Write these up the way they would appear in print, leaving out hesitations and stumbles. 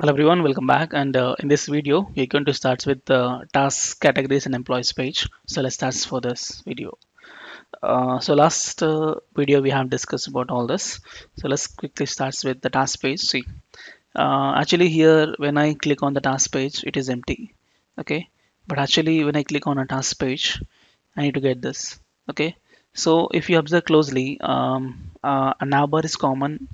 Hello everyone, welcome back. And in this video, we're going to start with the tasks, categories, and employees page. So let's start for this video. So last video we have discussed about all this. So let's quickly start with the task page. See, actually here when I click on the task page, it is empty. Okay, but actually when I click on a task page, I need to get this. Okay, so if you observe closely, a navbar is common,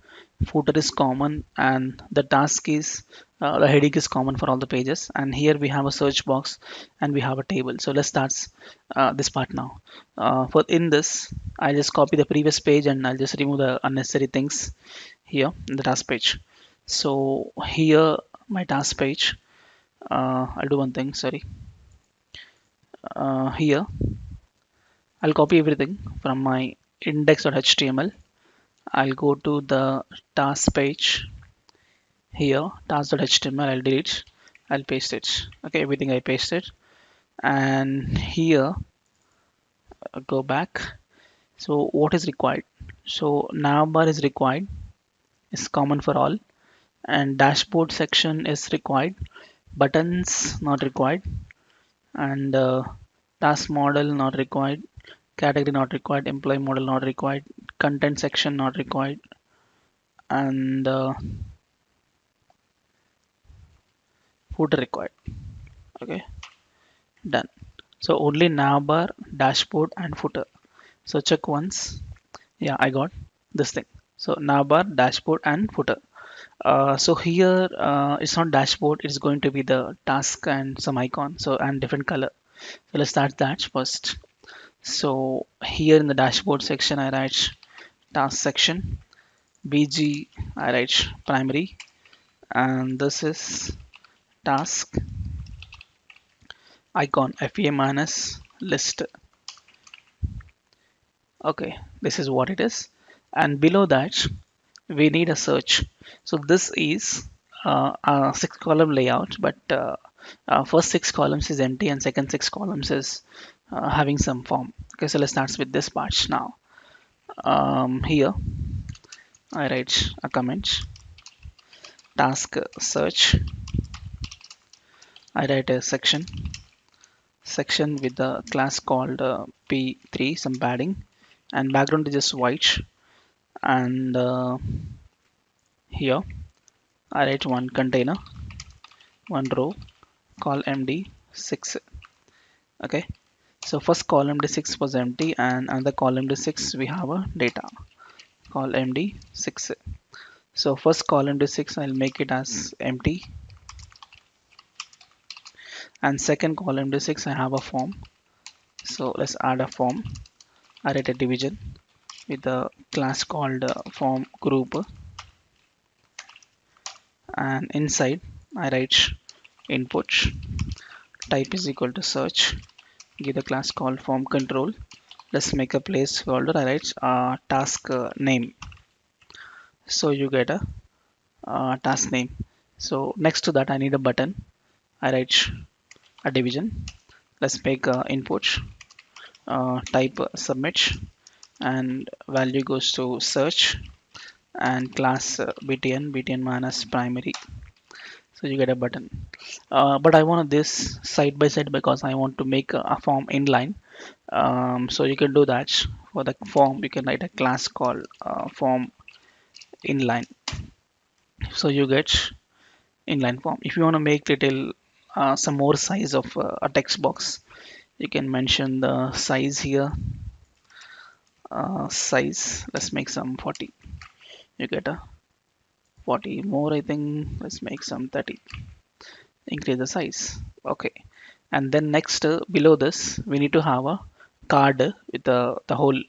footer is common, and the task is the heading is common for all the pages. And here we have a search box and we have a table. So let's start this part now. For in this, I just copy the previous page and I'll just remove the unnecessary things here in the task page. So here my task page. I'll do one thing. Sorry. Here I'll copy everything from my index.html. I'll go to the task page here, task.html. I'll delete, I'll paste it. Okay, everything I pasted. And here, go back. So, what is required? So, navbar is required, is common for all, and dashboard section is required, buttons not required, and task model not required, category not required, employee model not required, content section not required, and footer required. Okay, done. So only navbar, dashboard, and footer. So check once. Yeah, I got this thing. So navbar, dashboard, and footer. So here it's not dashboard. It's going to be the task and some icon. So and different color. So let's start that first. So here in the dashboard section, I write task section. BG, I write primary, and this is task icon FEA minus list. Okay, this is what it is. And below that, we need a search. So this is a 6 column layout, but first 6 columns is empty and second 6 columns is having some form. Okay, so let's start with this part now. Here, I write a comment, task search. I write a section with the class called p3, some padding, and background is just white. And here I write one container, one row, call md6. Okay, so first column d6 was empty and another column d6 we have a data, call md6. So first column d6 I'll make it as empty, and second column d6 I have a form. So let's add a form. I write a division with a class called form group, and inside I write input, type is equal to search, give the class called form control. Let's make a placeholder. I write task name. So you get a task name. So next to that I need a button. I write a division. Let's make input, type submit, and value goes to search, and class btn minus primary. So you get a button. But I want this side by side because I want to make a form inline. So you can do that. For the form you can write a class called form inline. So you get inline form. If you want to make little some more size of a text box, you can mention the size here. Size, let's make some 40. You get a 40 more. I think let's make some 30. Increase the size. Okay, and then next below this we need to have a card with the whole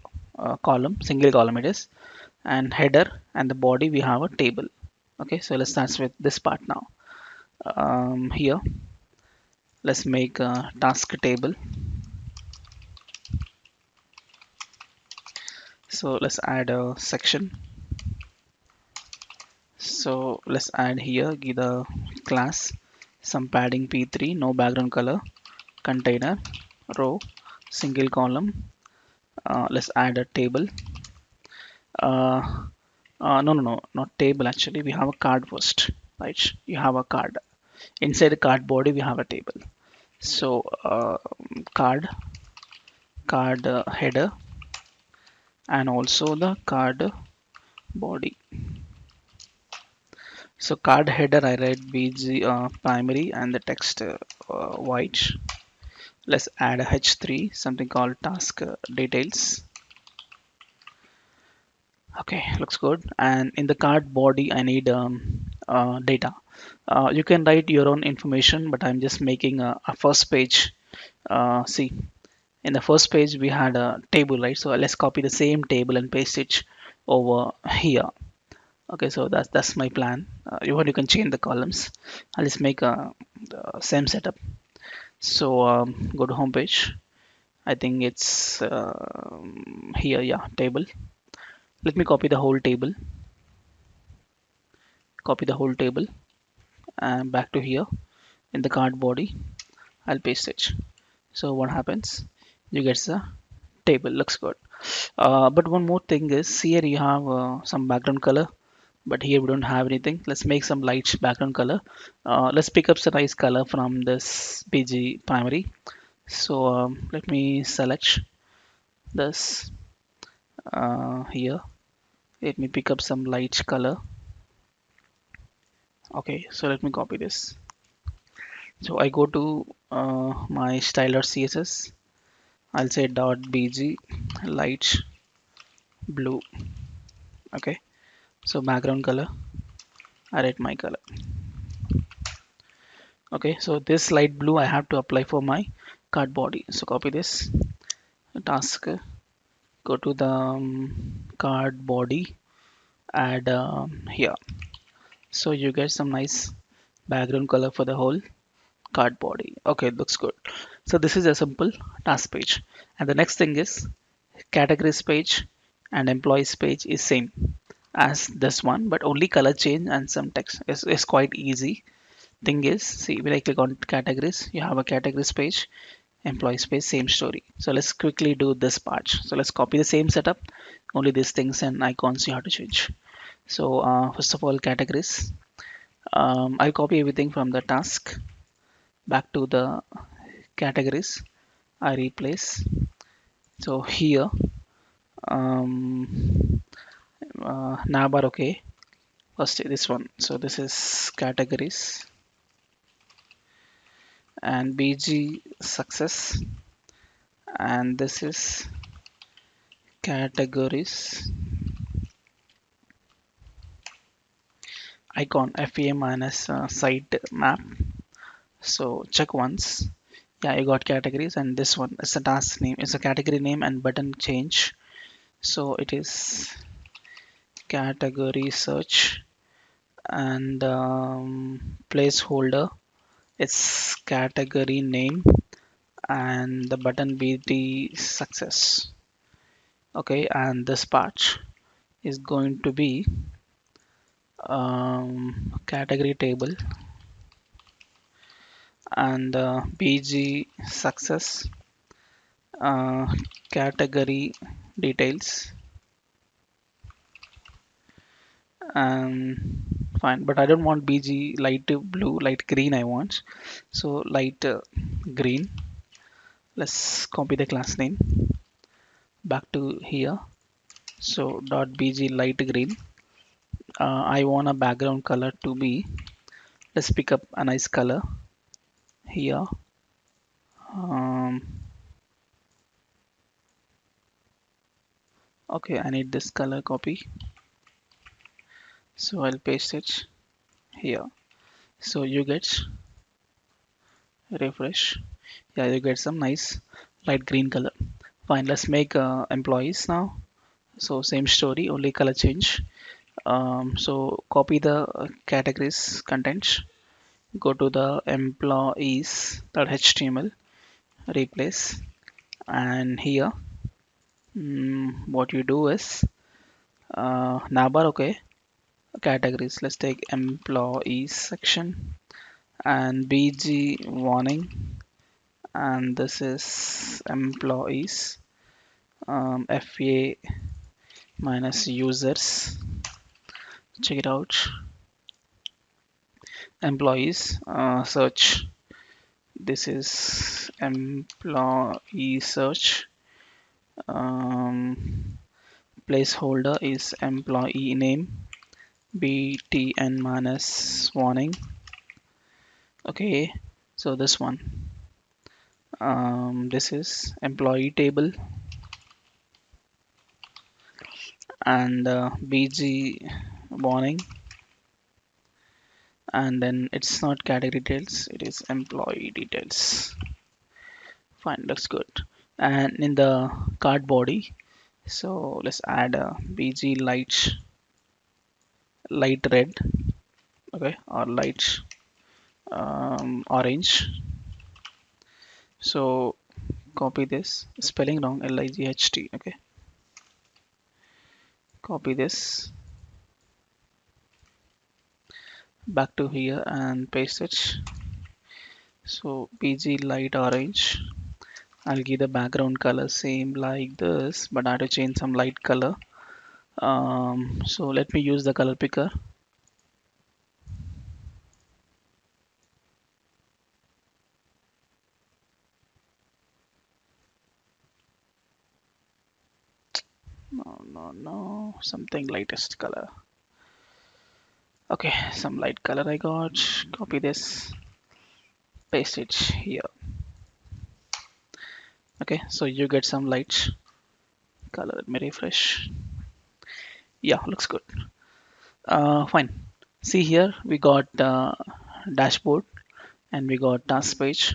column, single column it is, and header and the body we have a table. Okay, so let's start with this part now. Here let's make a task table. So let's add a section. So let's add here, give the class some padding p3, no background color, container, row, single column. Let's add a table. No, not table actually. We have a card first. right? You have a card. Inside the card body, we have a table. So card header, and also the card body. So card header, I write BG primary and the text white. Let's add a H3, something called task details. Okay, looks good. And in the card body, I need data. You can write your own information, but I'm just making a first page. See, in the first page we had a table, right? So let's copy the same table and paste it over here. Okay, so that's my plan. You can change the columns. I'll just make the same setup. So go to home page. I think it's here, yeah, table. Let me copy the whole table. Copy the whole table and back to here in the card body. I'll paste it. So what happens? You get the table. Looks good. But one more thing is here you have some background color, but here we don't have anything. Let's make some light background color. Let's pick up some nice color from this PG primary. So let me select this here. Let me pick up some light color. Okay, so let me copy this. So I go to my style.css. I'll say .bg light blue. Okay, so background color, I write my color. Okay, so this light blue I have to apply for my card body. So copy this task, go to the card body, add here. So you get some nice background color for the whole card body. Okay, looks good. So this is a simple task page. And the next thing is categories page and employees page is same as this one, but only color change and some text is quite easy. Thing is, see, when I click on categories, you have a categories page, employees page, same story. So let's quickly do this part. So let's copy the same setup, only these things and icons you have to change. So first of all, categories. I'll copy everything from the task back to the categories. I replace. So here, navbar, okay. First this one. So this is categories and BG success, and this is categories icon FEM minus site map. So check once. Yeah, you got categories, and this one is a task name. It's a category name and button change. So it is category search and placeholder. It's category name and the button BT success. Okay, and this part is going to be category table and BG success uh, category details, and fine, but I don't want BG light blue, light green I want. So light green. Let's copy the class name back to here. So dot BG light green. I want a background color to be, let's pick up a nice color here. um, okay, I need this color copy, so I'll paste it here. So you get, refresh, yeah, you get some nice light green color. Fine, let's make employees now. So same story, only color change. So copy the categories contents, go to the employees.html, replace, and here what you do is navbar, okay, categories, let's take employees section and BG warning, and this is employees FA minus users. Check it out. employees, search. This is employee search. um, Placeholder is employee name, btn minus warning. Okay, so this one, this is employee table, and bg warning, and then it's not category details, it is employee details. Fine, looks good. And in the card body, so let's add a bg light red, okay, or light orange. So copy this, spelling wrong, light, okay. Copy this back to here and paste it. So bg light orange. I'll give the background color same like this, but I have to change some light color. So let me use the color picker. No, something lightest color. Okay, some light color I got. Copy this, paste it here. Okay, so you get some light color. Let me refresh. Yeah, looks good. Fine. See here, we got dashboard, and we got task page,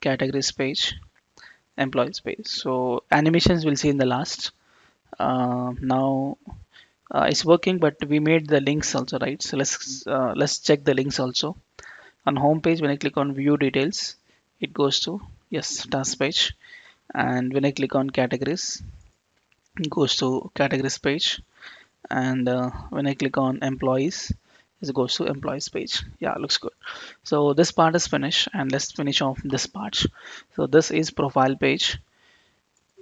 categories page, employees page. So animations we'll see in the last. Now it's working, but we made the links also, right? So let's check the links also. On home page, when I click on view details, it goes to, yes, task page, and when I click on categories, it goes to categories page, and when I click on employees, it goes to employees page. Yeah, looks good. So this part is finished, and let's finish off this part. So this is profile page.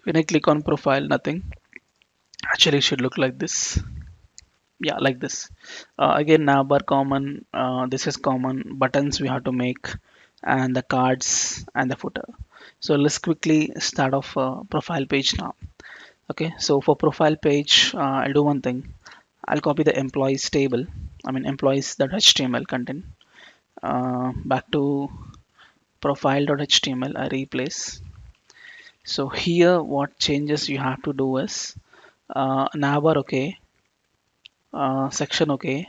When I click on profile, nothing. Actually, it should look like this. Yeah, like this. Again, navbar common, this is common buttons we have to make, and the cards and the footer. So let's quickly start off profile page now. Okay, so for profile page, I'll do one thing. I'll copy the employees table, I mean employees.html content, back to profile.html. I replace. So here what changes you have to do is, navbar okay, section okay,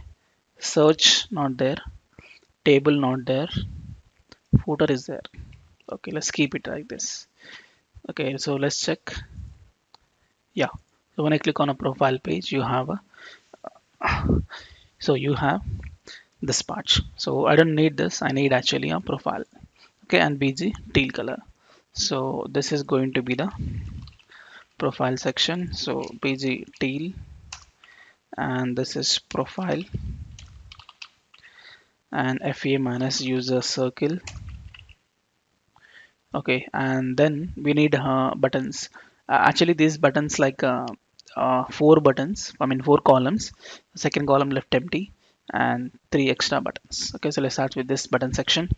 search not there, table not there, footer is there. Okay, let's keep it like this. Okay, so let's check. Yeah, so when I click on a profile page, you have a, so you have this part. So I don't need this, I need actually a profile. Okay, and bg teal color. So this is going to be the profile section. So bg teal, and this is profile, and fa minus user circle. Okay, and then we need buttons. Actually, these buttons like four buttons, I mean four columns. Second column left empty, and three extra buttons. Okay, so let's start with this button section.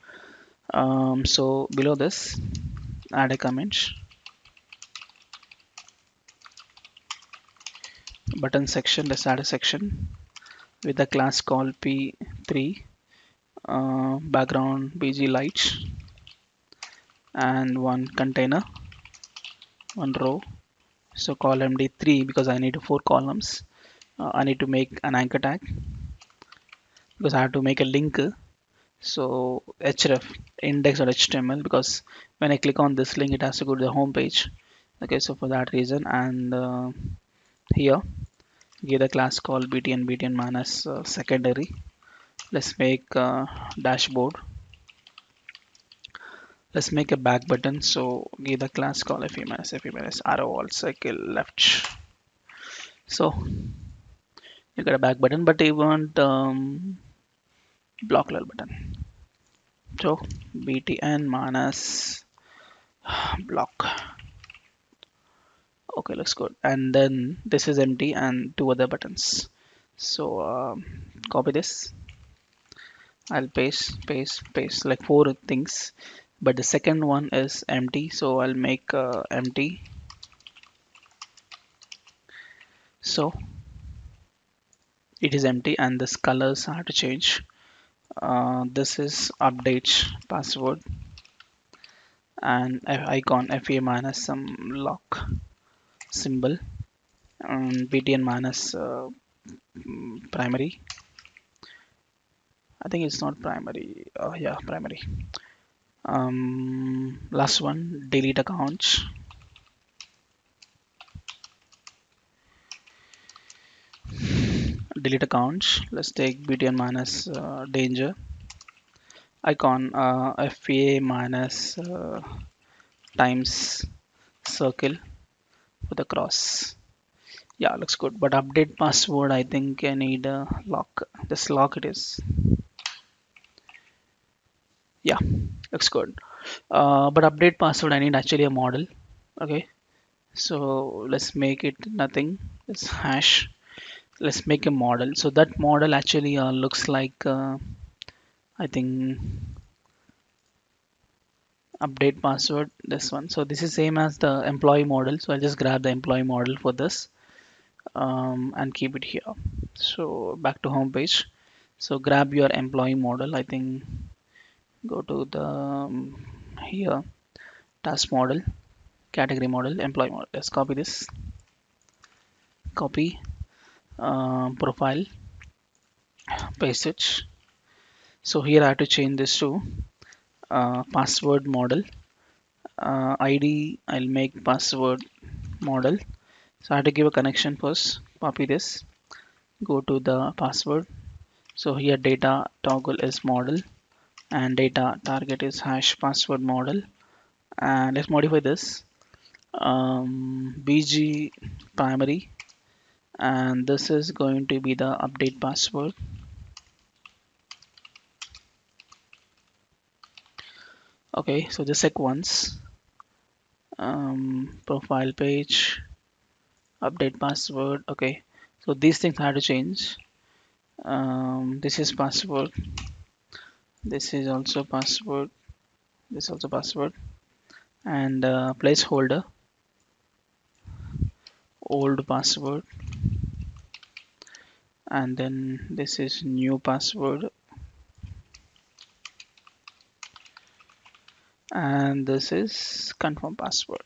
So below this, add a comment. Button section, let's add a section with the class called p3, background bg light, and one container, one row. So column d3, because I need four columns. I need to make an anchor tag because I have to make a link. So href index.html, because when I click on this link, it has to go to the home page. Okay, so for that reason, and here give the class called btn minus secondary. Let's make dashboard. Let's make a back button. So give the class call fe minus arrow alt cycle left. So you got a back button, but you want block level button. So btn minus block. Okay, looks good. And then this is empty and two other buttons. So copy this I'll paste like four things, but the second one is empty, so I'll make empty. So it is empty, and this colors are to change. This is update password and icon FA minus some lock symbol and btn minus primary. I think it's not primary. Yeah, primary. Last one, delete accounts. Delete accounts. Let's take btn minus danger icon fa minus times circle with a cross. Yeah, looks good. But update password, I think I need a lock. This lock it is. Yeah, looks good. But update password, I need actually a model. Okay, so let's make it nothing. It's hash. Let's make a model. So that model actually looks like I think update password. This one. So this is same as the employee model. So I'll just grab the employee model for this and keep it here. So back to home page. So grab your employee model. I think go to the here task model, category model, employee model. Let's copy this. Copy profile, paste it. So here I have to change this to password model. ID I'll make password model. So I have to give a connection first. Copy this. Go to the password. So here data toggle is model and data target is hash password model. And let's modify this. BG primary, and this is going to be the update password. Okay, so just check once. Profile page, update password. Okay, so these things I have to change. This is password. This is also password. This is also password. And placeholder, old password. And then this is new password. And this is confirm password.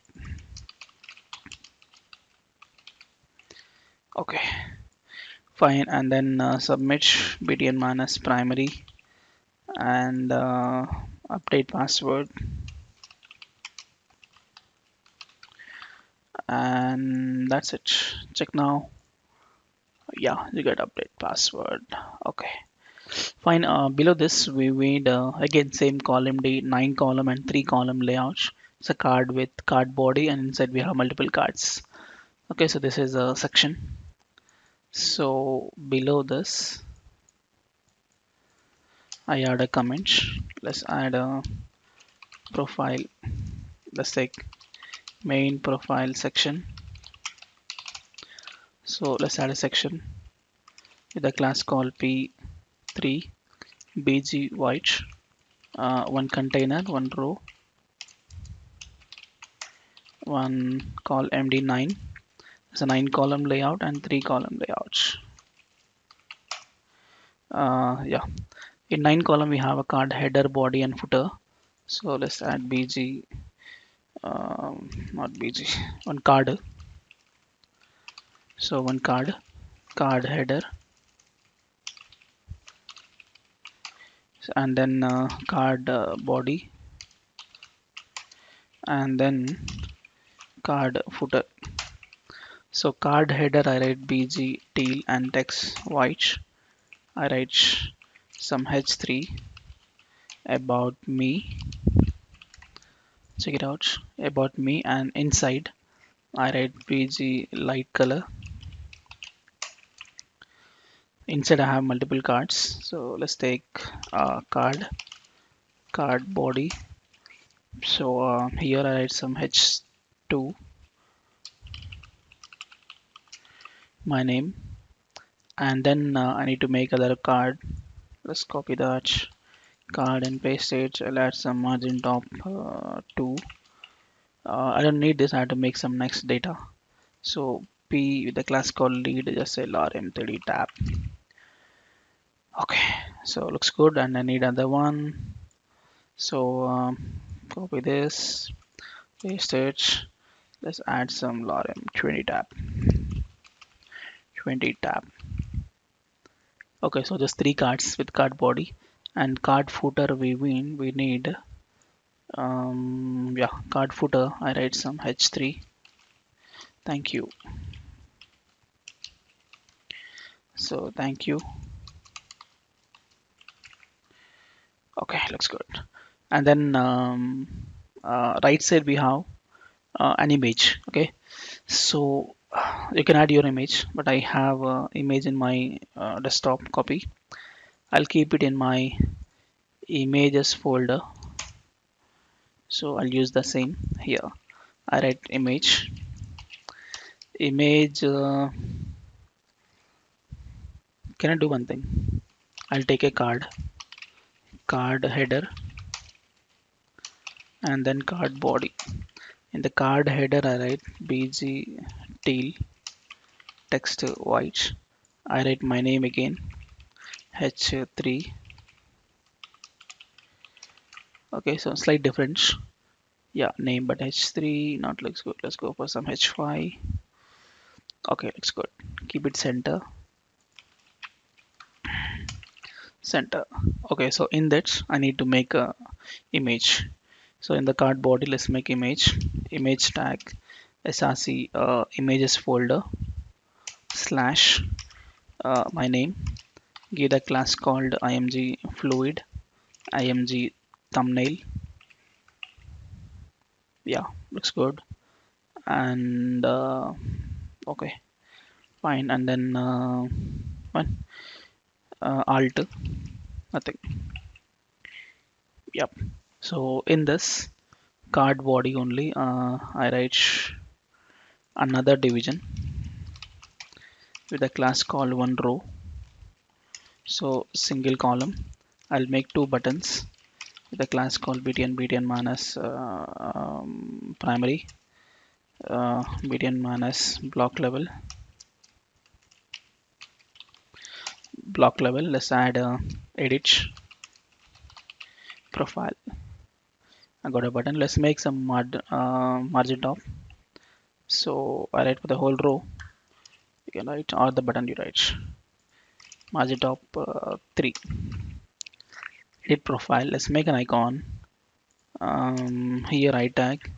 Okay, fine. And then submit btn minus primary and update password, and that's it. Check now. Yeah, you get update password. Okay, fine. Below this we made again same column D, 9 column and 3 column layouts. It's a card with card body, and inside we have multiple cards. Okay, so this is a section. So below this I add a comment. Let's add a profile. Let's take main profile section. So let's add a section with a class called p3 bg white, one container, one row, one call md9. It's a 9 column layout and 3 column layouts. Yeah, in 9 column we have a card header, body and footer. So let's add bg, not bg, one card. So one card header, and then card body, and then card footer. So card header I write bg teal and text white. I write some h3 about me. Check it out, about me, and inside I write bg light color. Inside I have multiple cards. So let's take card body. So here I write some h2, my name, and then I need to make other card. Let's copy that. card and paste it. I'll add some margin top 2. I don't need this. I have to make some next data. So P with the class called lead, just say rm3d tab. Okay, so looks good, and I need another one. So copy this, paste it. Let's add some rm20 tab. 20 tab. Okay, so just 3 cards with card body and card footer. We need yeah, card footer. I write some h3. Thank you. So thank you. Okay, looks good. And then right side we have an image. Okay, so you can add your image, but I have image in my desktop copy. I'll keep it in my images folder, so I'll use the same here. I write image. Can I do one thing? I'll take a card header, and then card body. In the card header I write bg teal, text white. I write my name again, h3. Okay, so slight difference. Yeah, name, but h3 not looks good. Let's go for some h5. Okay, looks good. Keep it center. Okay, so in that I need to make a image. So in the card body, let's make image tag src images folder slash my name. Give the class called img fluid, img thumbnail. Yeah, looks good. And okay, fine. And then one alt, nothing. Yep. So in this card body only, I write another division with a class called one row. So single column. I'll make 2 buttons with a class called btn minus primary, btn minus block level. Let's add edit profile. I got a button. Let's make some margin top. So I write for the whole row. You can write, or the button you write margin top 3. Edit profile. Let's make an icon. Here I tag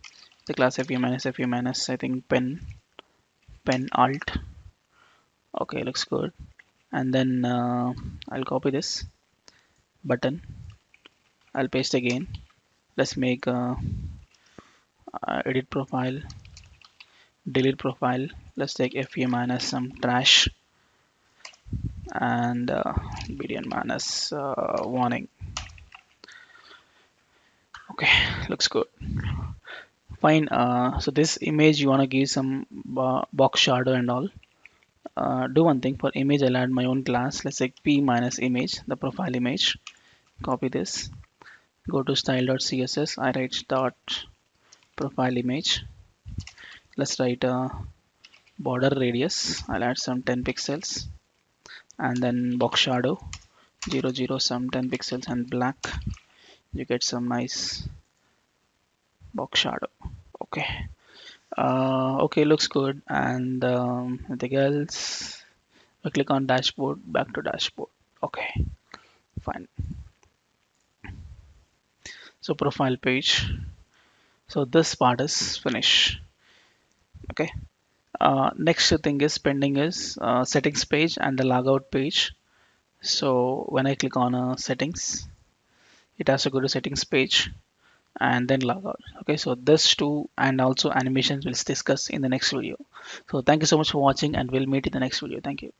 the class fu minus I think pen alt. Okay, looks good. And then I'll copy this button. I'll paste again. Let's make edit profile, delete profile. Let's take fu minus some trash and btn minus warning. Okay, looks good. Fine. So this image you want to give some box shadow and all. Do one thing. For image I'll add my own class. Let's say p minus image, the profile image. Copy this. Go to style.css. I write dot profile image. Let's write border radius. I'll add some 10 pixels, and then box shadow 0 some 10 pixels and black. You get some nice box shadow. Okay. Okay, looks good. And anything else? I click on dashboard, back to dashboard. Okay, fine. So profile page. So this part is finished. Okay. Next thing is pending is settings page and the logout page. So when I click on settings, it has to go to settings page and then log out. Okay, so this two and also animations we'll discuss in the next video. So thank you so much for watching, and we'll meet in the next video. Thank you.